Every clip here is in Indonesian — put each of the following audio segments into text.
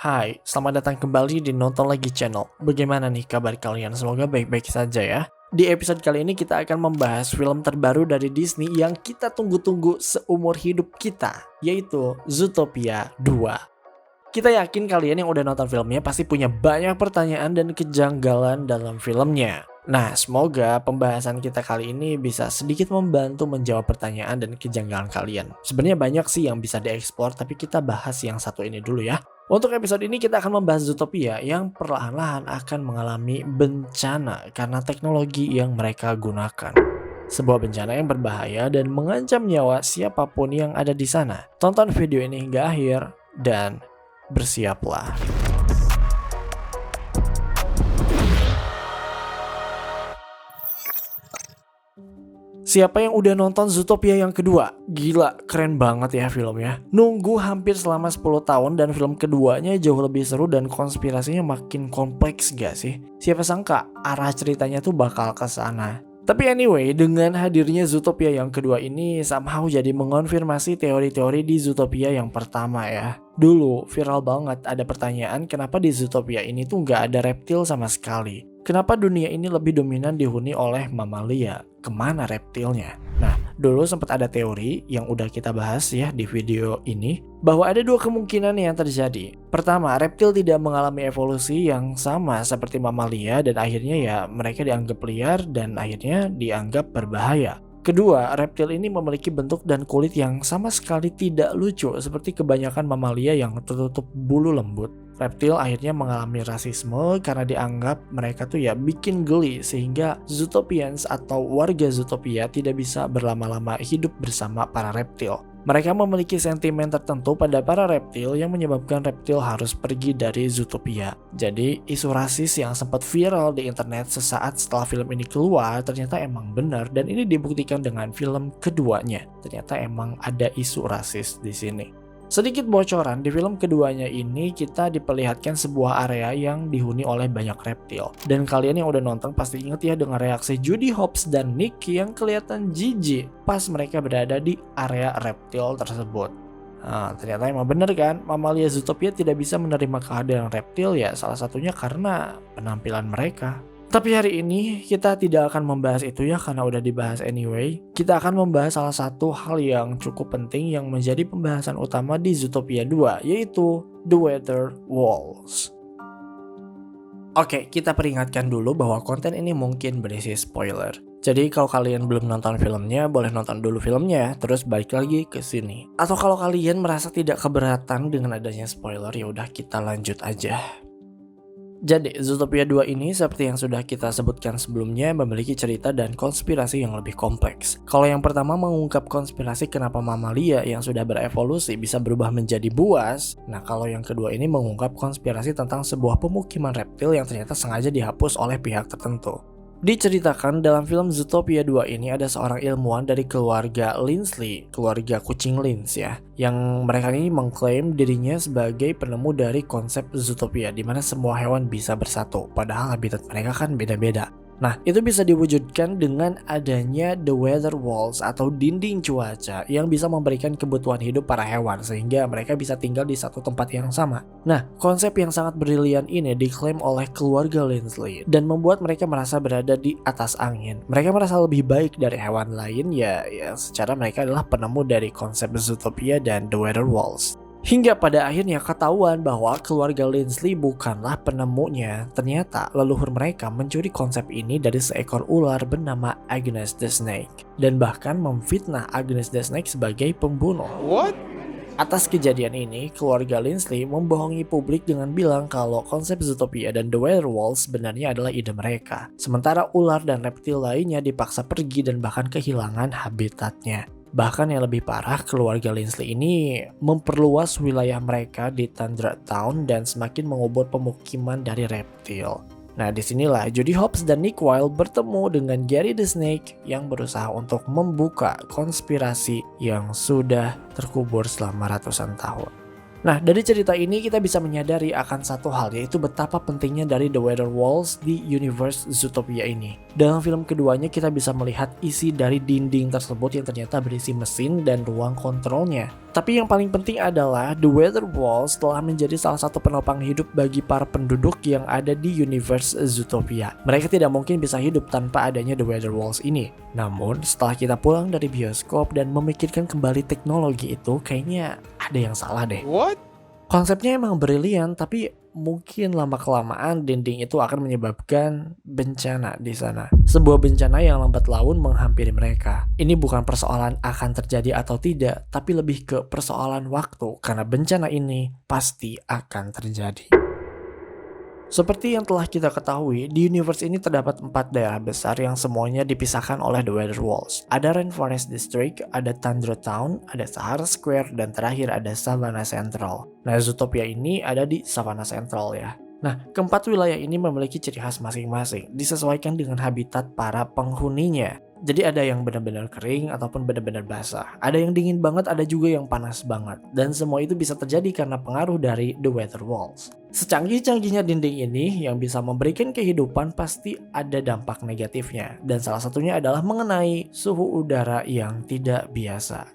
Hai, selamat datang kembali di Nonton Lagi Channel. Bagaimana nih kabar kalian? Semoga baik-baik saja ya. Di episode kali ini kita akan membahas film terbaru dari Disney yang kita tunggu-tunggu seumur hidup kita, yaitu Zootopia 2. Kita yakin kalian yang udah nonton filmnya pasti punya banyak pertanyaan dan kejanggalan dalam filmnya. Nah, semoga pembahasan kita kali ini bisa sedikit membantu menjawab pertanyaan dan kejanggalan kalian. Sebenarnya banyak sih yang bisa dieksplor, tapi kita bahas yang satu ini dulu ya. Untuk episode ini kita akan membahas Zootopia yang perlahan-lahan akan mengalami bencana karena teknologi yang mereka gunakan. Sebuah bencana yang berbahaya dan mengancam nyawa siapapun yang ada di sana. Tonton video ini hingga akhir dan bersiaplah. Siapa yang udah nonton Zootopia yang kedua? Gila, keren banget ya filmnya. Nunggu hampir selama 10 tahun dan film keduanya jauh lebih seru dan konspirasinya makin kompleks gak sih? Siapa sangka arah ceritanya tuh bakal ke sana. Tapi anyway, dengan hadirnya Zootopia yang kedua ini somehow jadi mengonfirmasi teori-teori di Zootopia yang pertama ya. Dulu viral banget ada pertanyaan kenapa di Zootopia ini tuh nggak ada reptil sama sekali. Kenapa dunia ini lebih dominan dihuni oleh mamalia? Kemana reptilnya? Nah, dulu sempat ada teori yang udah kita bahas ya di video ini, bahwa ada dua kemungkinan yang terjadi. Pertama, reptil tidak mengalami evolusi yang sama seperti mamalia dan akhirnya ya mereka dianggap liar dan akhirnya dianggap berbahaya. Kedua, reptil ini memiliki bentuk dan kulit yang sama sekali tidak lucu seperti kebanyakan mamalia yang tertutup bulu lembut. Reptil akhirnya mengalami rasisme karena dianggap mereka tuh ya bikin geli sehingga Zootopians atau warga Zootopia tidak bisa berlama-lama hidup bersama para reptil. Mereka memiliki sentimen tertentu pada para reptil yang menyebabkan reptil harus pergi dari Zootopia. Jadi isu rasis yang sempat viral di internet sesaat setelah film ini keluar ternyata emang benar dan ini dibuktikan dengan film keduanya. Ternyata emang ada isu rasis di sini. Sedikit bocoran, di film keduanya ini kita diperlihatkan sebuah area yang dihuni oleh banyak reptil. Dan kalian yang udah nonton pasti inget ya dengan reaksi Judy Hopps dan Nick yang kelihatan jijik pas mereka berada di area reptil tersebut. Nah, ternyata emang bener kan, mamalia Zootopia tidak bisa menerima kehadiran reptil ya salah satunya karena penampilan mereka. Tapi hari ini kita tidak akan membahas itu ya karena udah dibahas anyway. Kita akan membahas salah satu hal yang cukup penting yang menjadi pembahasan utama di Zootopia 2 yaitu The Weather Walls. Oke, kita peringatkan dulu bahwa konten ini mungkin berisi spoiler. Jadi kalau kalian belum nonton filmnya, boleh nonton dulu filmnya, terus balik lagi ke sini. Atau kalau kalian merasa tidak keberatan dengan adanya spoiler, ya udah kita lanjut aja. Jadi, Zootopia 2 ini seperti yang sudah kita sebutkan sebelumnya memiliki cerita dan konspirasi yang lebih kompleks. Kalau yang pertama mengungkap konspirasi kenapa mamalia yang sudah berevolusi bisa berubah menjadi buas. Nah, kalau yang kedua ini mengungkap konspirasi tentang sebuah pemukiman reptil yang ternyata sengaja dihapus oleh pihak tertentu. Diceritakan dalam film Zootopia 2 ini ada seorang ilmuwan dari keluarga Linsley, keluarga kucing Lynx ya, yang mereka ini mengklaim dirinya sebagai penemu dari konsep Zootopia di mana semua hewan bisa bersatu, padahal habitat mereka kan beda-beda. Nah, itu bisa diwujudkan dengan adanya The Weather Walls atau dinding cuaca yang bisa memberikan kebutuhan hidup para hewan sehingga mereka bisa tinggal di satu tempat yang sama. Nah, konsep yang sangat brilian ini diklaim oleh keluarga Linsley dan membuat mereka merasa berada di atas angin. Mereka merasa lebih baik dari hewan lain ya secara mereka adalah penemu dari konsep Zootopia dan The Weather Walls. Hingga pada akhirnya ketahuan bahwa keluarga Linsley bukanlah penemunya. Ternyata leluhur mereka mencuri konsep ini dari seekor ular bernama Agnes the Snake. Dan bahkan memfitnah Agnes the Snake sebagai pembunuh. What? Atas kejadian ini, keluarga Linsley membohongi publik dengan bilang kalau konsep Zootopia dan The Weather Walls sebenarnya adalah ide mereka. Sementara ular dan reptil lainnya dipaksa pergi dan bahkan kehilangan habitatnya. Bahkan yang lebih parah, keluarga Linsley ini memperluas wilayah mereka di Tundra Town dan semakin mengubur pemukiman dari reptil. Nah, disinilah Judy Hopps dan Nick Wilde bertemu dengan Gary the Snake yang berusaha untuk membuka konspirasi yang sudah terkubur selama ratusan tahun. Nah, dari cerita ini kita bisa menyadari akan satu hal, yaitu betapa pentingnya dari The Weather Walls di universe Zootopia ini. Dalam film keduanya kita bisa melihat isi dari dinding tersebut yang ternyata berisi mesin dan ruang kontrolnya. Tapi yang paling penting adalah The Weather Walls telah menjadi salah satu penopang hidup bagi para penduduk yang ada di universe Zootopia. Mereka tidak mungkin bisa hidup tanpa adanya The Weather Walls ini. Namun, setelah kita pulang dari bioskop dan memikirkan kembali teknologi itu, kayaknya ada yang salah deh. What? Konsepnya emang brilian, tapi mungkin lama-kelamaan dinding itu akan menyebabkan bencana di sana. Sebuah bencana yang lambat laun menghampiri mereka. Ini bukan persoalan akan terjadi atau tidak, tapi lebih ke persoalan waktu, karena bencana ini pasti akan terjadi. Seperti yang telah kita ketahui, di universe ini terdapat 4 daerah besar yang semuanya dipisahkan oleh The Weather Walls. Ada Rainforest District, ada Tundra Town, ada Sahara Square, dan terakhir ada Savannah Central. Nah, Zootopia ini ada di Savannah Central ya. Nah, keempat wilayah ini memiliki ciri khas masing-masing, disesuaikan dengan habitat para penghuninya. Jadi ada yang benar-benar kering ataupun benar-benar basah. Ada yang dingin banget, ada juga yang panas banget. Dan semua itu bisa terjadi karena pengaruh dari The Weather Walls. Secanggih-canggihnya dinding ini yang bisa memberikan kehidupan pasti ada dampak negatifnya. Dan salah satunya adalah mengenai suhu udara yang tidak biasa.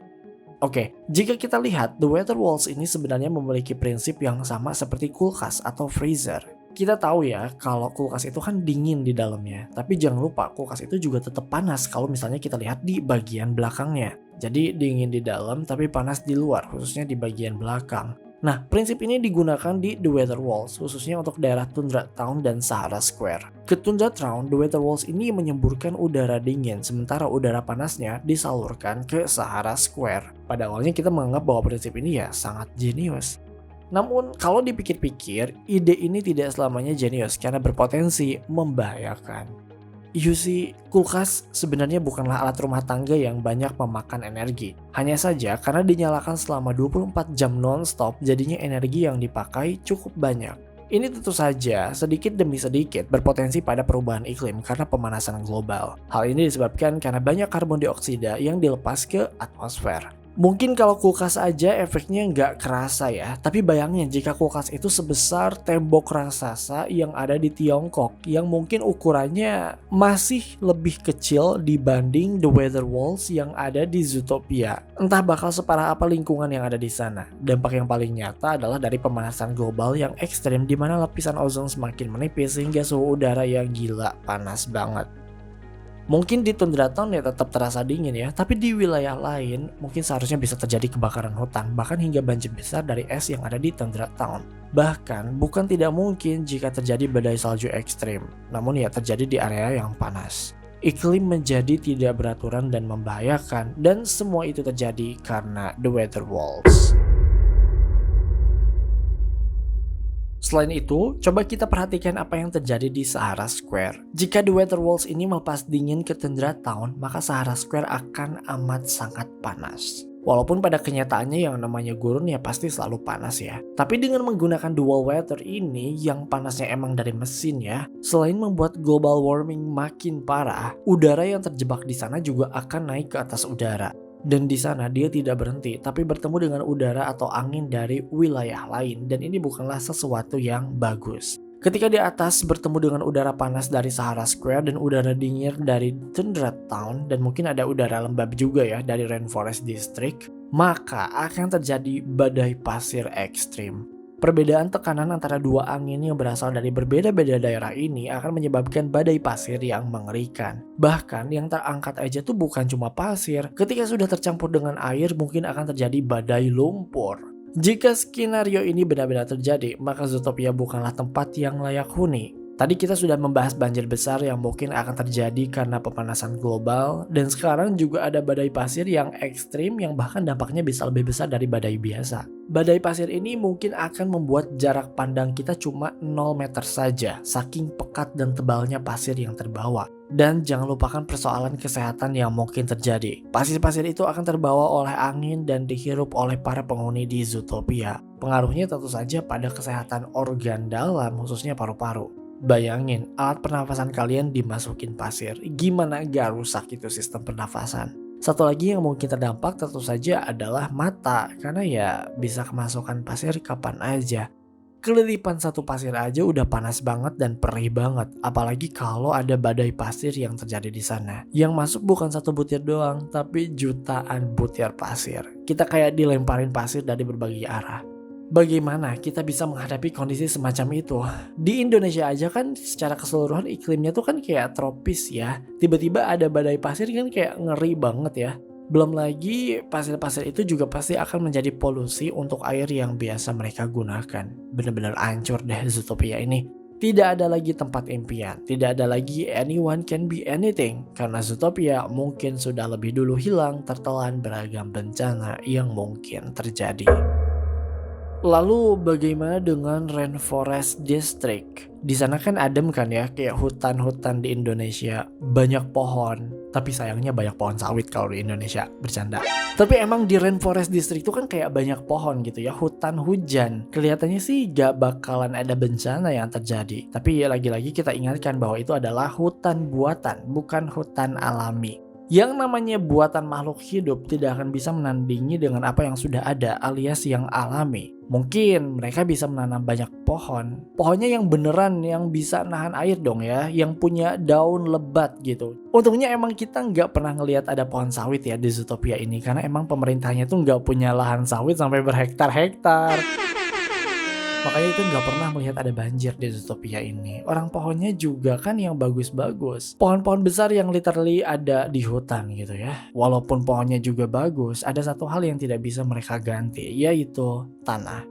Oke, jika kita lihat, The Weather Walls ini sebenarnya memiliki prinsip yang sama seperti kulkas atau freezer. Kita tahu ya, kalau kulkas itu kan dingin di dalamnya. Tapi jangan lupa, kulkas itu juga tetap panas kalau misalnya kita lihat di bagian belakangnya. Jadi dingin di dalam tapi panas di luar, khususnya di bagian belakang. Nah, prinsip ini digunakan di The Weather Walls, khususnya untuk daerah Tundra Town dan Sahara Square. Ke Tundra Town, The Weather Walls ini menyemburkan udara dingin, sementara udara panasnya disalurkan ke Sahara Square. Pada awalnya kita menganggap bahwa prinsip ini ya sangat jenius. Namun, kalau dipikir-pikir, ide ini tidak selamanya jenius karena berpotensi membahayakan. You see, kulkas sebenarnya bukanlah alat rumah tangga yang banyak memakan energi. Hanya saja karena dinyalakan selama 24 jam non-stop, jadinya energi yang dipakai cukup banyak. Ini tentu saja sedikit demi sedikit berpotensi pada perubahan iklim karena pemanasan global. Hal ini disebabkan karena banyak karbon dioksida yang dilepas ke atmosfer. Mungkin kalau kulkas aja efeknya nggak kerasa ya, tapi bayangin jika kulkas itu sebesar tembok raksasa yang ada di Tiongkok, yang mungkin ukurannya masih lebih kecil dibanding The Weather Walls yang ada di Zootopia. Entah bakal separah apa lingkungan yang ada di sana. Dampak yang paling nyata adalah dari pemanasan global yang ekstrem, di mana lapisan ozon semakin menipis sehingga suhu udara yang gila panas banget. Mungkin di Tundra Town ya tetap terasa dingin ya, tapi di wilayah lain mungkin seharusnya bisa terjadi kebakaran hutan, bahkan hingga banjir besar dari es yang ada di Tundra Town. Bahkan bukan tidak mungkin jika terjadi badai salju ekstrim, namun ya terjadi di area yang panas. Iklim menjadi tidak beraturan dan membahayakan, dan semua itu terjadi karena The Weather Walls. Selain itu, coba kita perhatikan apa yang terjadi di Sahara Square. Jika The Weather Walls ini melepas dingin ke Tundra Town, maka Sahara Square akan amat sangat panas. Walaupun pada kenyataannya yang namanya gurun ya pasti selalu panas ya. Tapi dengan menggunakan dual weather ini yang panasnya emang dari mesin ya, selain membuat global warming makin parah, udara yang terjebak di sana juga akan naik ke atas udara. Dan di sana dia tidak berhenti, tapi bertemu dengan udara atau angin dari wilayah lain, dan ini bukanlah sesuatu yang bagus. Ketika di atas bertemu dengan udara panas dari Sahara Square dan udara dingin dari Tundra Town, dan mungkin ada udara lembab juga ya dari Rainforest District, maka akan terjadi badai pasir ekstrim. Perbedaan tekanan antara dua angin yang berasal dari berbeda-beda daerah ini akan menyebabkan badai pasir yang mengerikan. Bahkan yang terangkat aja tuh bukan cuma pasir, ketika sudah tercampur dengan air mungkin akan terjadi badai lumpur. Jika skenario ini benar-benar terjadi, maka Zootopia bukanlah tempat yang layak huni. Tadi kita sudah membahas banjir besar yang mungkin akan terjadi karena pemanasan global, dan sekarang juga ada badai pasir yang ekstrim yang bahkan dampaknya bisa lebih besar dari badai biasa. Badai pasir ini mungkin akan membuat jarak pandang kita cuma 0 meter saja, saking pekat dan tebalnya pasir yang terbawa. Dan jangan lupakan persoalan kesehatan yang mungkin terjadi. Pasir-pasir itu akan terbawa oleh angin dan dihirup oleh para penghuni di Zootopia. Pengaruhnya tentu saja pada kesehatan organ dalam, khususnya paru-paru. Bayangin, alat pernafasan kalian dimasukin pasir. Gimana gak rusak itu sistem pernafasan? Satu lagi yang mungkin terdampak tentu saja adalah mata, karena ya bisa kemasukan pasir kapan aja. Kelilipan satu pasir aja udah panas banget dan perih banget, apalagi kalau ada badai pasir yang terjadi di sana. Yang masuk bukan satu butir doang, tapi jutaan butir pasir. Kita kayak dilemparin pasir dari berbagai arah. Bagaimana kita bisa menghadapi kondisi semacam itu? Di Indonesia aja kan secara keseluruhan iklimnya tuh kan kayak tropis ya. Tiba-tiba ada badai pasir kan kayak ngeri banget ya. Belum lagi pasir-pasir itu juga pasti akan menjadi polusi untuk air yang biasa mereka gunakan. Bener-bener hancur deh Zootopia ini. Tidak ada lagi tempat impian, tidak ada lagi anyone can be anything. Karena Zootopia mungkin sudah lebih dulu hilang tertelan beragam bencana yang mungkin terjadi. Lalu bagaimana dengan Rainforest District? Di sana kan adem kan ya, kayak hutan-hutan di Indonesia, banyak pohon. Tapi sayangnya banyak pohon sawit kalau di Indonesia, bercanda. Tapi emang di Rainforest District itu kan kayak banyak pohon gitu ya, hutan hujan. Kelihatannya sih gak bakalan ada bencana yang terjadi. Tapi ya lagi-lagi kita ingatkan bahwa itu adalah hutan buatan, bukan hutan alami. Yang namanya buatan makhluk hidup tidak akan bisa menandingi dengan apa yang sudah ada alias yang alami. Mungkin mereka bisa menanam banyak pohon. Pohonnya yang beneran yang bisa nahan air dong ya, yang punya daun lebat gitu. Untungnya emang kita nggak pernah ngelihat ada pohon sawit ya di Zootopia ini, karena emang pemerintahnya tuh nggak punya lahan sawit sampai berhektar-hektar. Makanya itu nggak pernah melihat ada banjir di Zootopia ini. Orang pohonnya juga kan yang bagus-bagus. Pohon-pohon besar yang literally ada di hutan gitu ya. Walaupun pohonnya juga bagus, ada satu hal yang tidak bisa mereka ganti, yaitu tanah.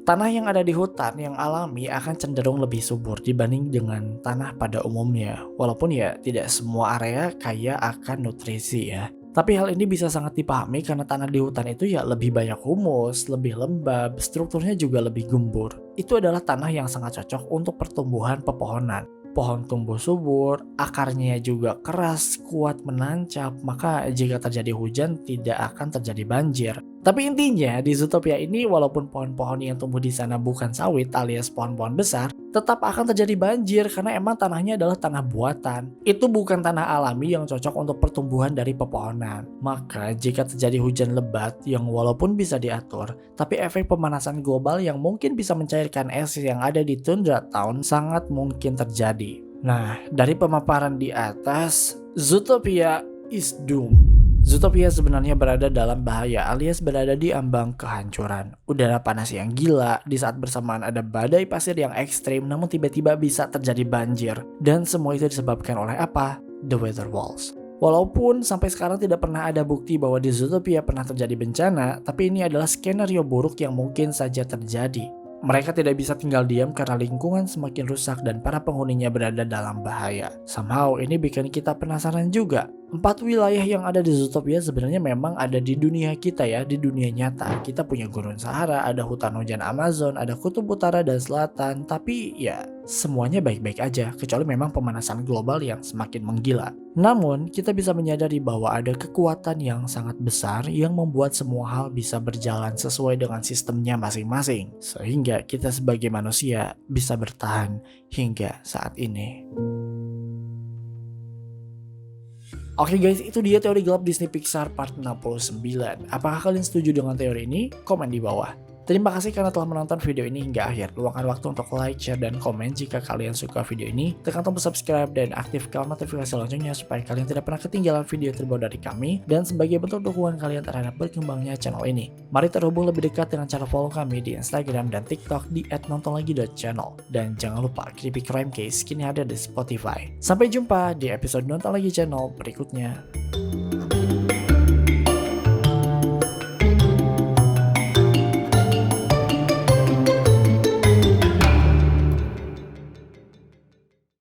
Tanah yang ada di hutan yang alami akan cenderung lebih subur dibanding dengan tanah pada umumnya. Walaupun ya tidak semua area kaya akan nutrisi ya. Tapi hal ini bisa sangat dipahami karena tanah di hutan itu ya lebih banyak humus, lebih lembab, strukturnya juga lebih gembur. Itu adalah tanah yang sangat cocok untuk pertumbuhan pepohonan. Pohon tumbuh subur, akarnya juga keras, kuat menancap, maka jika terjadi hujan tidak akan terjadi banjir. Tapi intinya di Zootopia ini walaupun pohon-pohon yang tumbuh di sana bukan sawit alias pohon-pohon besar, tetap akan terjadi banjir karena emang tanahnya adalah tanah buatan. Itu bukan tanah alami yang cocok untuk pertumbuhan dari pepohonan. Maka jika terjadi hujan lebat yang walaupun bisa diatur, tapi efek pemanasan global yang mungkin bisa mencairkan es yang ada di Tundra Town sangat mungkin terjadi. Nah, dari pemaparan di atas, Zootopia is doomed. Zootopia sebenarnya berada dalam bahaya alias berada di ambang kehancuran. Udara panas yang gila, di saat bersamaan ada badai pasir yang ekstrim namun tiba-tiba bisa terjadi banjir. Dan semua itu disebabkan oleh apa? The weather walls. Walaupun sampai sekarang tidak pernah ada bukti bahwa di Zootopia pernah terjadi bencana, tapi ini adalah skenario buruk yang mungkin saja terjadi. Mereka tidak bisa tinggal diam karena lingkungan semakin rusak dan para penghuninya berada dalam bahaya. Somehow ini bikin kita penasaran juga. 4 wilayah yang ada di Zootopia sebenarnya memang ada di dunia kita ya, di dunia nyata. Kita punya Gurun Sahara, ada hutan hujan Amazon, ada kutub utara dan selatan. Tapi ya semuanya baik-baik aja, kecuali memang pemanasan global yang semakin menggila. Namun kita bisa menyadari bahwa ada kekuatan yang sangat besar yang membuat semua hal bisa berjalan sesuai dengan sistemnya masing-masing. Sehingga kita sebagai manusia bisa bertahan hingga saat ini. Oke guys, itu dia teori gelap Disney Pixar part 69. Apakah kalian setuju dengan teori ini? Komen di bawah. Terima kasih karena telah menonton video ini hingga akhir. Luangkan waktu untuk like, share, dan komen jika kalian suka video ini. Tekan tombol subscribe dan aktifkan notifikasi loncengnya supaya kalian tidak pernah ketinggalan video terbaru dari kami. Dan sebagai bentuk dukungan kalian terhadap berkembangnya channel ini, mari terhubung lebih dekat dengan cara follow kami di Instagram dan TikTok di @nontonlagi.channel. Dan jangan lupa Creepy Crime Case kini ada di Spotify. Sampai jumpa di episode Nonton Lagi Channel berikutnya.